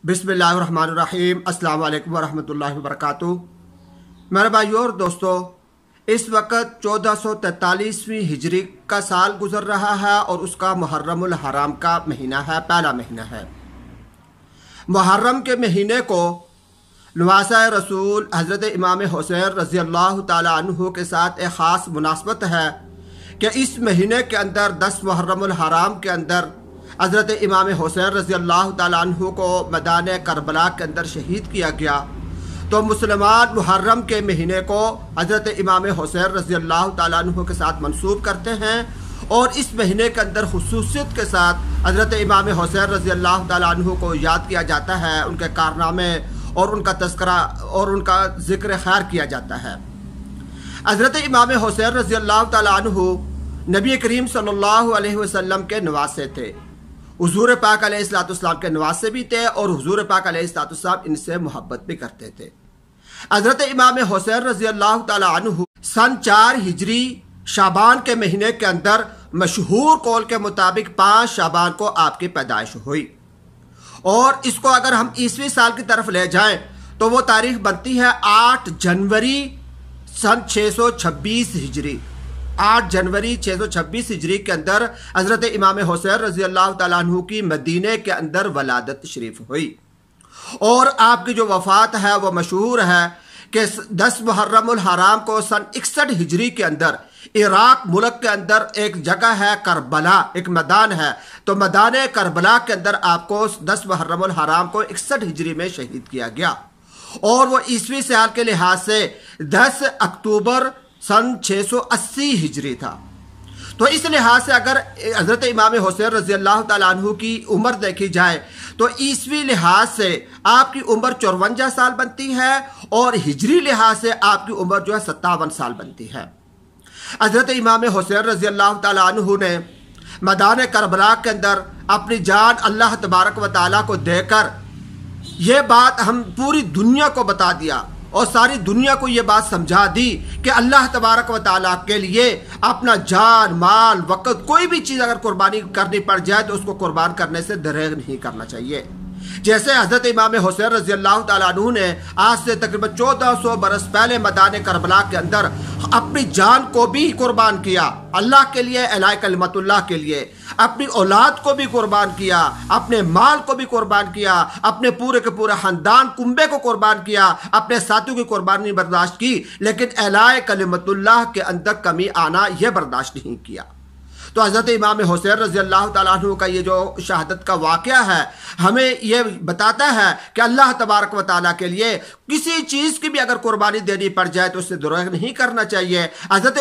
बिस्मिल्लाहिर्रहमानिर्रहीम। अस्सलाम वालेकुम वरहमतुल्लाहि वबरकातुहू। मेरे भाइयों और दोस्तों, इस वक्त 1443वीं हिजरी का साल गुजर रहा है और उसका मुहर्रमुल हराम का महीना है, पहला महीना है। मुहर्रम के महीने को नवासा रसूल हज़रत इमाम हुसैन रज़ी अल्लाह ताला अन्हु के साथ एक ख़ास मुनासबत है कि इस महीने के अंदर 10 मुहर्रमुल हराम के अंदर हज़रत इमाम हुसैन रज़ी अल्लाह ताला अन्हु को मैदान करबला के अंदर शहीद किया गया। तो मुसलमान मुहर्रम के महीने को हज़रत इमाम हुसैन रज़ी अल्लाह ताला अन्हु के साथ मंसूब करते हैं और इस महीने के अंदर खुसूसियत के साथ हज़रत इमाम हुसैन रज़ी अल्लाह ताला अन्हु को याद किया जाता है, उनके कारनामे और उनका तज़किरा और उनका ज़िक्र खैर किया जाता है। हज़रत इमाम हुसैन रज़ी अल्लाह ताला अन्हु नबी करीम सल्लल्लाहु अलैहि वसल्लम के नवासे थे। हुज़ूर पाक अलैहिस्सलाम के नवासे भी थे और हुज़ूर पाक अलैहिस्सलाम इनसे मोहब्बत भी करते थे। हज़रत इमाम हुसैन रज़ी अल्लाह ताला अन्हु सन 4 हिजरी शाबान के महीने के अंदर मशहूर कौल के मुताबिक 5 शाबान को आपकी पैदाइश हुई और इसको अगर हम ईसवी साल की तरफ ले जाएं तो वो तारीख बनती है 8 जनवरी सन 626 हिजरी। 8 जनवरी 626 हिजरी के अंदर हज़रत इमाम हुसैन रज़ी अल्लाह ताला अन्हु की मदीने के अंदर वलादत शरीफ हुई और आपकी जो वफ़ात है वो मशहूर है कि 10 मुहर्रमुल हराम को सन 61 हिजरी के अंदर इराक मुल्क के अंदर एक जगह है करबला, एक मैदान है, तो मैदान करबला के अंदर आपको 10 मुहर्रमुल हराम को 61 हिजरी में शहीद किया गया और वो ईसवी साल के लिहाज से 10 अक्टूबर सन 680 हिजरी था। तो इस लिहाज से अगर हज़रत इमाम हुसैन रज़ी अल्लाह ताला अन्हु की उम्र देखी जाए तो ईसवी लिहाज से आपकी उम्र 54 साल बनती है और हिजरी लिहाज से आपकी उम्र जो है 57 साल बनती है। हज़रत इमाम हुसैन रज़ी अल्लाह ताला अन्हु ने मैदान करबला के अंदर अपनी जान अल्लाह तबारक व तआला को देकर ये बात हम पूरी दुनिया को बता दिया और सारी दुनिया को ये बात समझा दी कि अल्लाह तबारक व तआला के लिए अपना जान माल वक़्त कोई भी चीज़ अगर कुर्बानी करनी पड़ जाए तो उसको कुर्बान करने से दरेग नहीं करना चाहिए। जैसे हज़रत इमाम हुसैन रज़ी अल्लाह ताला अन्हु ने आज से तकरीबन 1400 बरस पहले मैदान करबला के अंदर अपनी जान को भी कुर्बान किया अल्लाह के लिए, इलाही कलिमतुल्लाह के लिए, अपनी औलाद को भी कुर्बान किया, अपने माल को भी कुर्बान किया, अपने पूरे के पूरे खानदान कुंबे को कुर्बान किया, अपने साथियों की कुर्बानी बर्दाश्त की, लेकिन इलाही कलिमतुल्लाह के अंदर कमी आना यह बर्दाश्त नहीं किया। तो हज़रत इमाम हुसैन रज़ी अल्लाह ताला अन्हु का ये जो शहादत का वाक़या है हमें ये बताता है कि अल्लाह तबारक व तआला के लिए किसी चीज़ की भी अगर कुर्बानी देनी पड़ जाए तो उससे दुरुस्त नहीं करना चाहिए। हज़रत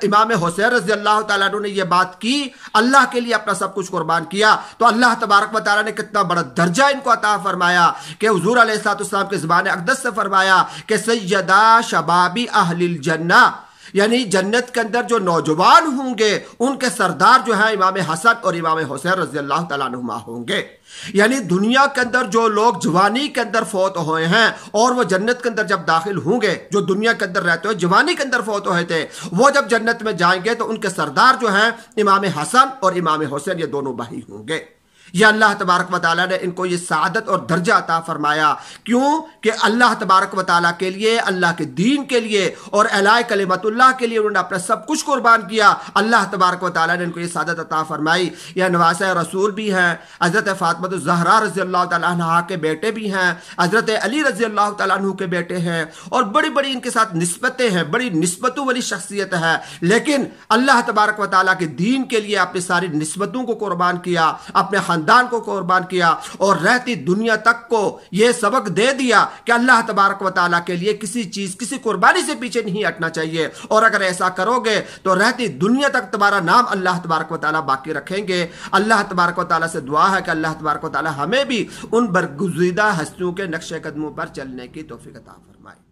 इमाम हुसैन रज़ी अल्लाह ताला अन्हु ने ये बात की, अल्लाह के लिए अपना सब कुछ कुर्बान किया, तो अल्लाह तबारक व तआला ने कितना बड़ा दर्जा इनको अता फरमाया कि हुज़ूर अलैहिस्सलाम के ज़बान अक़दस से फरमाया कि सय्यदा शबाबी अहलिल जन्ना, यानी जन्नत के अंदर जो नौजवान होंगे उनके सरदार जो है इमाम हसन और इमाम हुसैन रज़ी अल्लाह ताला अन्हुमा होंगे। यानी दुनिया के अंदर जो लोग जवानी के अंदर फौत हुए हैं और वो जन्नत के अंदर जब दाखिल होंगे, जो दुनिया के अंदर रहते हुए जवानी के अंदर फौत हुए थे, वो जब जन्नत में जाएंगे तो उनके सरदार जो हैं इमाम हसन और इमाम हुसैन, ये दोनों भाई होंगे। यह अल्लाह तबारक व तआला ने इनको ये सादत और दर्जा अता फरमाया। क्यों कि अल्लाह तबारक व तआला के लिए, अल्लाह के दीन के लिए और इलाही कलिमतुल्लाह के लिए उन्होंने अपना सब कुछ कुर्बान किया। अल्लाह तबारक व तआला ने इनको ये सादत अता फरमाई। यह नवासा रसूल भी हैं, हज़रत फ़ातिमा ज़हरा रज़ी अल्लाह तआला अन्हा के बेटे भी हैं, हज़रत अली रज़ी अल्लाह तआला अन्हु के बेटे हैं और बड़ी बड़ी इनके साथ निस्बतें हैं, बड़ी निस्बतों वाली शख्सियत है। लेकिन अल्लाह तबारक व तआला के दीन के लिए अपनी सारी निस्बतों को कुर्बान किया, अपने खानदान को कुर्बान किया और रहती दुनिया तक को यह सबक दे दिया कि अल्लाह तबारक व तआला के लिए किसी चीज, किसी कुर्बानी से पीछे नहीं हटना चाहिए और अगर ऐसा करोगे तो रहती दुनिया तक तुम्हारा नाम अल्लाह तबारक व तआला बाकी रखेंगे। अल्लाह तबारक व तआला से दुआ है कि अल्लाह तबारक व तआला हमें भी उन बरगुज़ीदा हस्तियों के नक्शे कदमों पर चलने की तौफीक अता फरमाए।